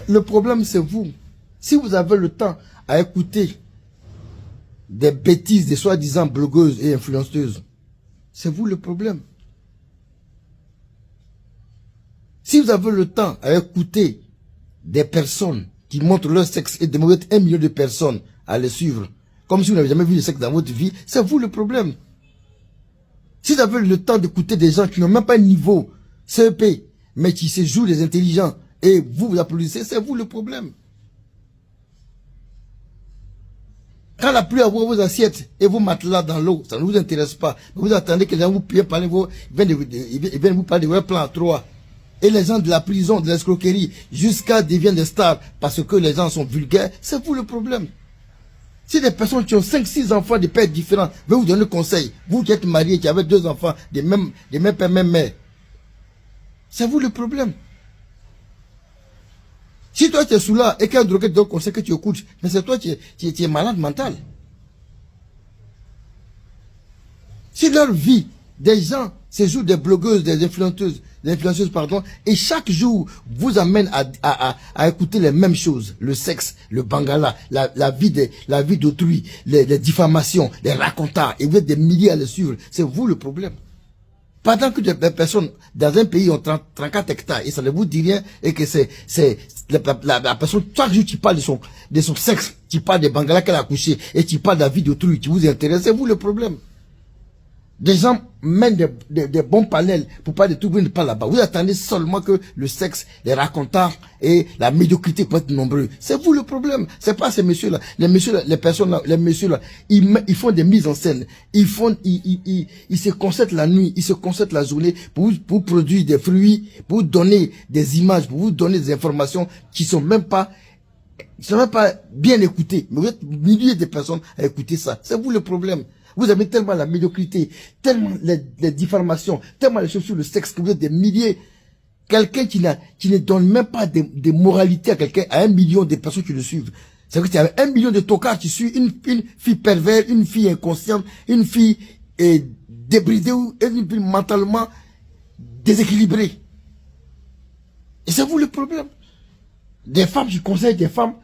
Le problème, c'est vous. Si vous avez le temps à écouter des bêtises des soi-disant blogueuses et influenceuses, c'est vous le problème. Si vous avez le temps à écouter des personnes qui montrent leur sexe et de mettre 1 million de personnes à les suivre, comme si vous n'avez jamais vu le sexe dans votre vie, c'est vous le problème. Si vous avez le temps d'écouter des gens qui n'ont même pas un niveau CEP, mais qui se jouent des intelligents, et vous applaudissez, c'est vous le problème. Quand la pluie envoie vos assiettes et vos matelas dans l'eau, ça ne vous intéresse pas. Vous attendez que les gens vous parlent, ils viennent vous parler de votre plan 3. Et les gens de la prison, de l'escroquerie, jusqu'à deviennent des stars parce que les gens sont vulgaires, c'est vous le problème. Si des personnes qui ont 5-6 enfants de pères différents veulent vous donner conseil, vous qui êtes mariés, qui avez 2 enfants, des mêmes pères, même mères, c'est vous le problème. Si toi tu es sous là et qu'un drogué te donne conseil que tu écoutes, mais c'est toi qui es malade mental. Si leur vie, des gens, se jouent des blogueuses, des influenceuses, pardon, et chaque jour vous amène à écouter les mêmes choses, le sexe, le bangala, la vie d'autrui, les diffamations, les racontards, et vous êtes des milliers à les suivre, c'est vous le problème. Pendant que des personnes dans un pays ont 34 hectares et ça ne vous dit rien et que c'est la personne, chaque jour tu parles de son sexe, tu parles des bangalas qu'elle a couché et tu parles de la vie d'autrui, tu vous intéresse, c'est vous le problème. Des gens mènent des bons panels pour parler de tout, vous ne parlez là-bas. Vous attendez seulement que le sexe, les racontars et la médiocrité peuvent être nombreux. C'est vous le problème. C'est pas ces messieurs-là. Les messieurs-là, les personnes-là, les messieurs-là, ils font des mises en scène. Ils se concertent la nuit, ils se concertent la journée pour produire des fruits, pour donner des images, pour vous donner des informations qui sont même pas bien écoutées. Mais vous êtes milliers de personnes à écouter ça. C'est vous le problème. Vous avez tellement la médiocrité, tellement les diffamations, tellement les choses sur le sexe que vous êtes des milliers. Quelqu'un qui ne donne même pas de moralité à quelqu'un, à 1 million de personnes qui le suivent. C'est vrai qu'il y a 1 million de tocards qui suivent une fille perverse, une fille inconsciente, une fille débridée ou une fille mentalement déséquilibrée. Et c'est vous le problème. Des femmes qui conseillent des femmes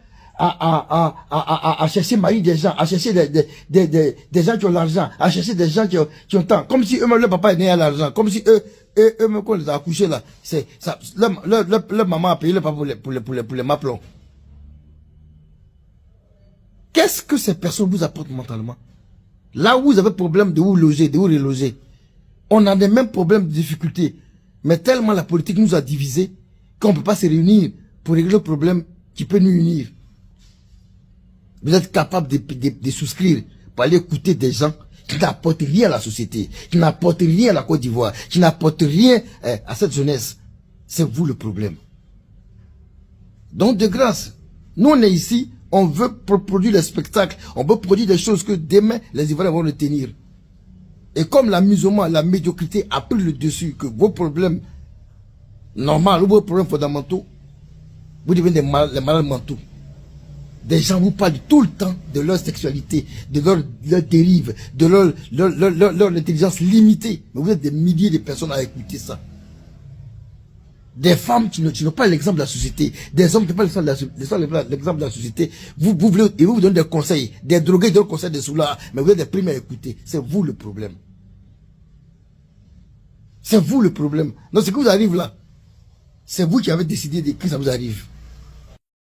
à chercher mari des gens, à chercher des gens qui ont l'argent, à chercher des gens qui ont temps, comme si eux-mêmes, leur papa est né à l'argent, comme si eux-mêmes, quand on les a accouchés là, c'est ça, leur maman a payé le papa pour les maplons. Qu'est-ce que ces personnes vous apportent mentalement? Là où vous avez problème de où loger, de où reloger, on a les mêmes problèmes de difficultés, mais tellement la politique nous a divisés qu'on ne peut pas se réunir pour régler le problème qui peut nous unir. Vous êtes capable de souscrire pour aller écouter des gens qui n'apportent rien à la société, qui n'apportent rien à la Côte d'Ivoire, qui n'apportent rien à cette jeunesse. C'est vous le problème. Donc de grâce, nous on est ici, on veut produire des spectacles, on veut produire des choses que demain les Ivoiriens vont retenir. Et comme l'amusement, la médiocrité a pris le dessus, que vos problèmes normaux ou vos problèmes fondamentaux, vous devenez les malades mentaux. Des gens vous parlent tout le temps de leur sexualité, de leur dérive, de leur intelligence limitée. Mais vous êtes des milliers de personnes à écouter ça. Des femmes qui n'ont pas l'exemple de la société, des hommes qui n'ont pas l'exemple de la société. Vous voulez, et vous donnez des conseils, des drogués donnent des conseils des soulards, mais vous êtes des premiers à écouter. C'est vous le problème. C'est vous le problème. Donc ce qui vous arrive là, c'est vous qui avez décidé de que ça vous arrive.